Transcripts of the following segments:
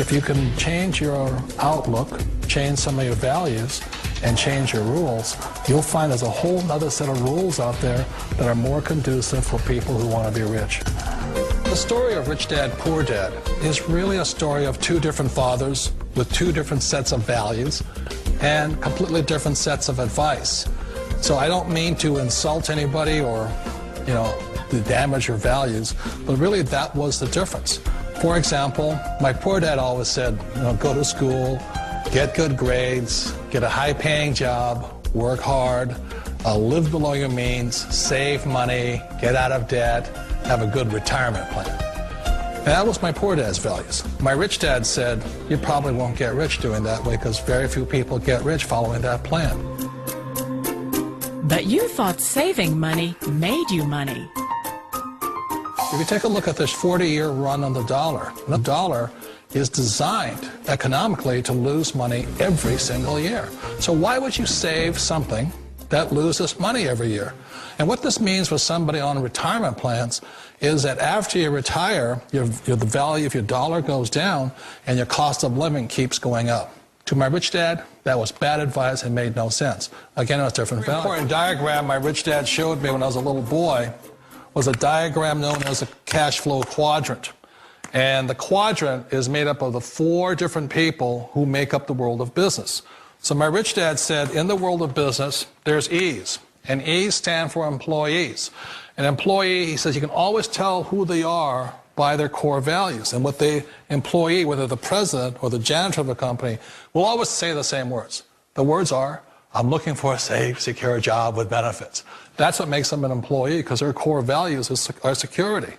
if you can change your outlook, change some of your values, and change your rules, you'll find there's a whole other set of rules out there that are more conducive for people who want to be rich. The story of Rich Dad, Poor Dad is really a story of two different fathers with two different sets of values and completely different sets of advice. So I don't mean to insult anybody or, to damage your values, but really that was the difference. For example, my poor dad always said, go to school, get good grades, get a high-paying job, work hard, live below your means, save money, get out of debt, have a good retirement plan. And that was my poor dad's values. My rich dad said, you probably won't get rich doing that way because very few people get rich following that plan. But you thought saving money made you money. If you take a look at this 40-year run on the dollar is designed economically to lose money every single year. So why would you save something that loses money every year? And what this means for somebody on retirement plans is that after you retire, the value of your dollar goes down and your cost of living keeps going up. To my rich dad, that was bad advice and made no sense. Again, it was different value. An important diagram my rich dad showed me when I was a little boy was a diagram known as a CashFlow Quadrant. And the quadrant is made up of the 4 different people who make up the world of business. So my rich dad said, in the world of business, there's E's. And E's stand for employees. An employee, he says, you can always tell who they are by their core values. And what the employee, whether the president or the janitor of the company, will always say the same words. The words are, I'm looking for a safe, secure job with benefits. That's what makes them an employee, because their core values are security.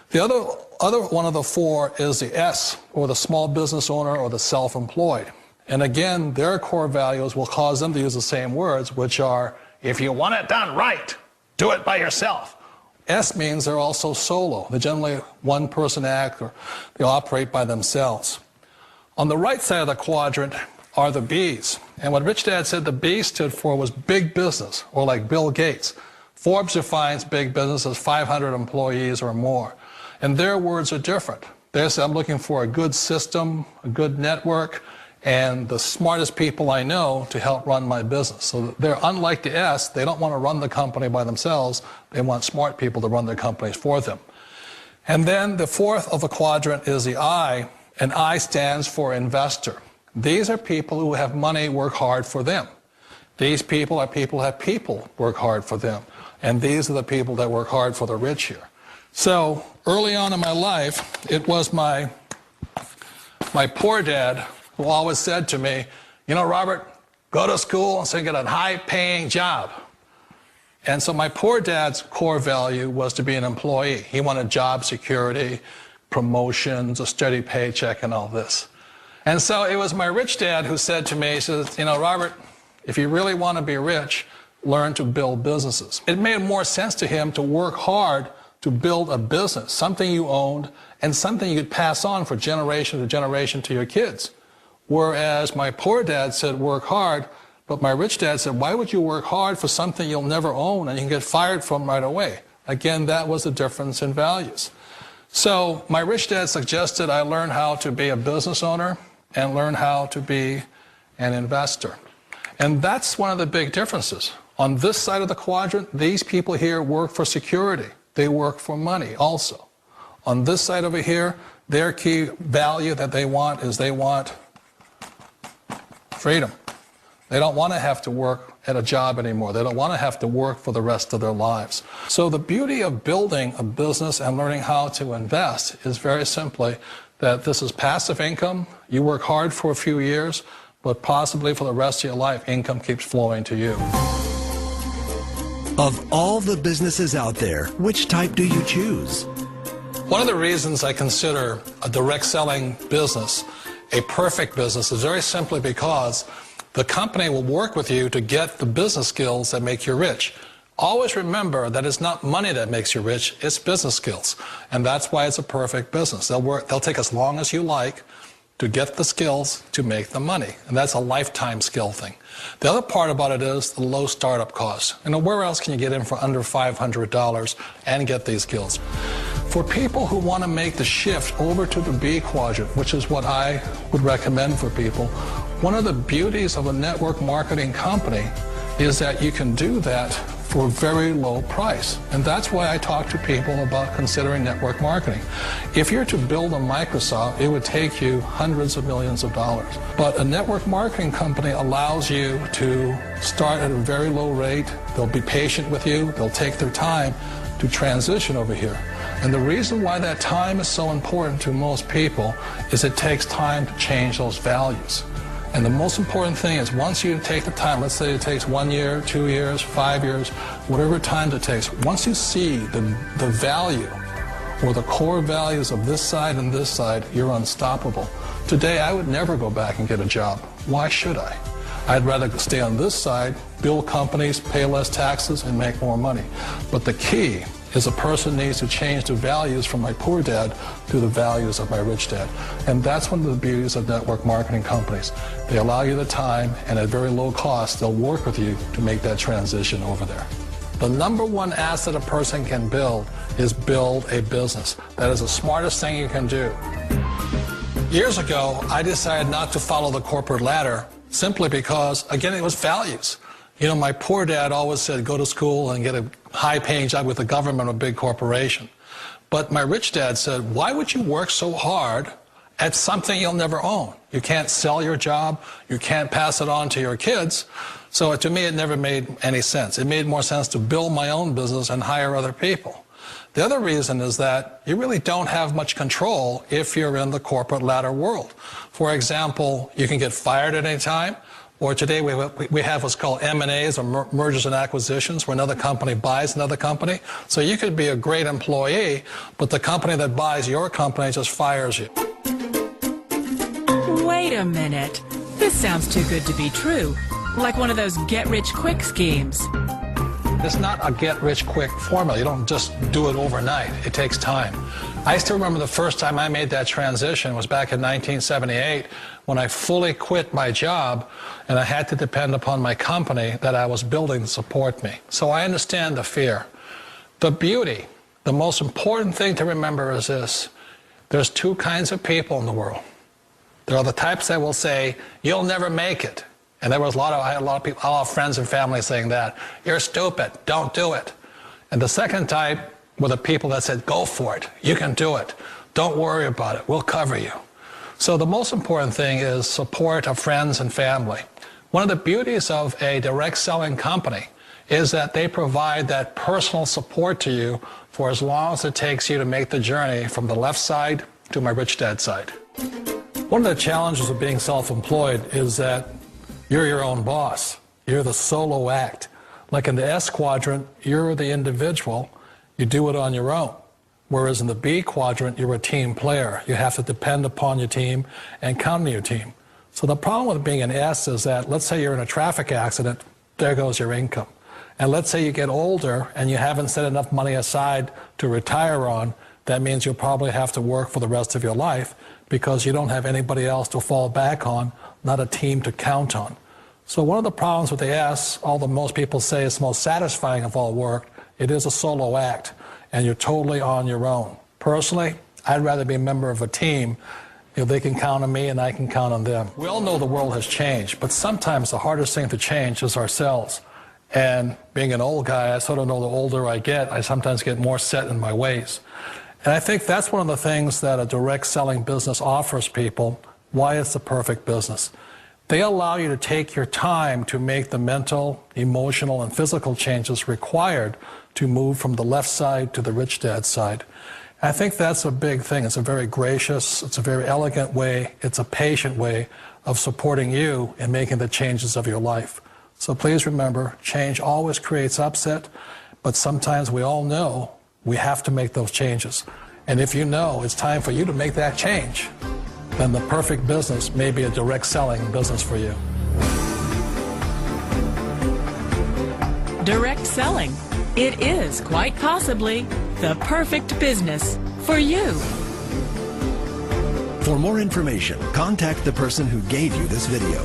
The other one of the 4 is the S, or the small business owner or the self-employed. And again, their core values will cause them to use the same words, which are, if you want it done right, do it by yourself. S means they're also solo. They're generally one-person act, or they operate by themselves. On the right side of the quadrant are the B's. And what Rich Dad said the B stood for was big business, or like Bill Gates. Forbes defines big business as 500 employees or more. And their words are different. They say, I'm looking for a good system, a good network, and the smartest people I know to help run my business. So they're unlike the S. They don't want to run the company by themselves. They want smart people to run their companies for them. And then the 4th of the quadrant is the I, and I stands for investor. These are people who have money work hard for them. These people are people who have people work hard for them. And these are the people that work hard for the rich here. So early on in my life, it was my poor dad who always said to me, Robert, go to school and so you get a high-paying job. And so my poor dad's core value was to be an employee. He wanted job security, promotions, a steady paycheck, and all this. And so it was my rich dad who said to me, he says, Robert, if you really want to be rich, learn to build businesses. It made more sense to him to work hard to build a business, something you owned and something you could pass on for generation to generation to your kids. Whereas my poor dad said work hard, but my rich dad said, why would you work hard for something you'll never own and you can get fired from right away? Again, that was the difference in values. So my rich dad suggested I learn how to be a business owner and learn how to be an investor. And that's one of the big differences. On this side of the quadrant, these people here work for security. They work for money also. On this side over here, their key value that they want is they want freedom. They don't want to have to work at a job anymore. They don't want to have to work for the rest of their lives. So the beauty of building a business and learning how to invest is very simply that this is passive income. You work hard for a few years, but possibly for the rest of your life, income keeps flowing to you. Of all the businesses out there, which type do you choose? One of the reasons I consider a direct selling business a perfect business is very simply because the company will work with you to get the business skills that make you rich. Always remember that it's not money that makes you rich, it's business skills. And that's why it's a perfect business. They'll take as long as you like to get the skills to make the money. And that's a lifetime skill thing. The other part about it is the low startup cost. Where else can you get in for under $500 and get these skills? For people who want to make the shift over to the B quadrant, which is what I would recommend for people, one of the beauties of a network marketing company is that you can do that for a very low price. And that's why I talk to people about considering network marketing. If you're to build a Microsoft, it would take you hundreds of millions of dollars. But a network marketing company allows you to start at a very low rate. They'll be patient with you. They'll take their time to transition over here. And the reason why that time is so important to most people is it takes time to change those values. And the most important thing is once you take the time, let's say it takes 1 year, 2 years, 5 years, whatever time it takes, once you see the value or the core values of this side and this side, you're unstoppable. Today, I would never go back and get a job. Why should I? I'd rather stay on this side, build companies, pay less taxes, and make more money. But the key is a person needs to change the values from my poor dad to the values of my rich dad. And that's one of the beauties of network marketing companies. They allow you the time, and at very low cost, they'll work with you to make that transition over there. The number one asset a person can build is build a business. That is the smartest thing you can do. Years ago, I decided not to follow the corporate ladder simply because, again, it was values. You know, my poor dad always said, go to school and get a high-paying job with the government or a big corporation. But my rich dad said, why would you work so hard at something you'll never own? You can't sell your job. You can't pass it on to your kids. So to me, it never made any sense. It made more sense to build my own business and hire other people. The other reason is that you really don't have much control if you're in the corporate ladder world. For example, you can get fired at any time. Or today we have what's called M&As, or mergers and acquisitions, where another company buys another company. So you could be a great employee, but the company that buys your company just fires you. Wait a minute. This sounds too good to be true. Like one of those get-rich-quick schemes. It's not a get-rich-quick formula. You don't just do it overnight. It takes time. I still remember the first time I made that transition was back in 1978 when I fully quit my job and I had to depend upon my company that I was building to support me. So I understand the fear. The beauty, the most important thing to remember is this. There's two kinds of people in the world. There are the types that will say, you'll never make it. And I had a lot of people, a lot of friends and family saying that. You're stupid. Don't do it. And the second type were the people that said, go for it. You can do it. Don't worry about it. We'll cover you. So the most important thing is support of friends and family. One of the beauties of a direct selling company is that they provide that personal support to you for as long as it takes you to make the journey from the left side to my rich dad side. One of the challenges of being self-employed is that you're your own boss. You're the solo act. Like in the S quadrant, you're the individual. You do it on your own. Whereas in the B quadrant, you're a team player. You have to depend upon your team and count on your team. So the problem with being an S is that, let's say you're in a traffic accident, there goes your income. And let's say you get older and you haven't set enough money aside to retire on, that means you'll probably have to work for the rest of your life because you don't have anybody else to fall back on, not a team to count on. So one of the problems with the S, although most people say it's the most satisfying of all work, it is a solo act, and you're totally on your own. Personally, I'd rather be a member of a team. You know, they can count on me and I can count on them. We all know the world has changed, but sometimes the hardest thing to change is ourselves. And being an old guy, I sort of know the older I get, I sometimes get more set in my ways. And I think that's one of the things that a direct selling business offers people, why it's the perfect business. They allow you to take your time to make the mental, emotional, and physical changes required to move from the left side to the rich dad side. I think that's a big thing. It's a very gracious, it's a very elegant way, it's a patient way of supporting you in making the changes of your life. So please remember, change always creates upset, but sometimes we all know we have to make those changes. And if you know it's time for you to make that change, then the perfect business may be a direct selling business for you. Direct selling. It is quite possibly the perfect business for you. For more information, contact the person who gave you this video.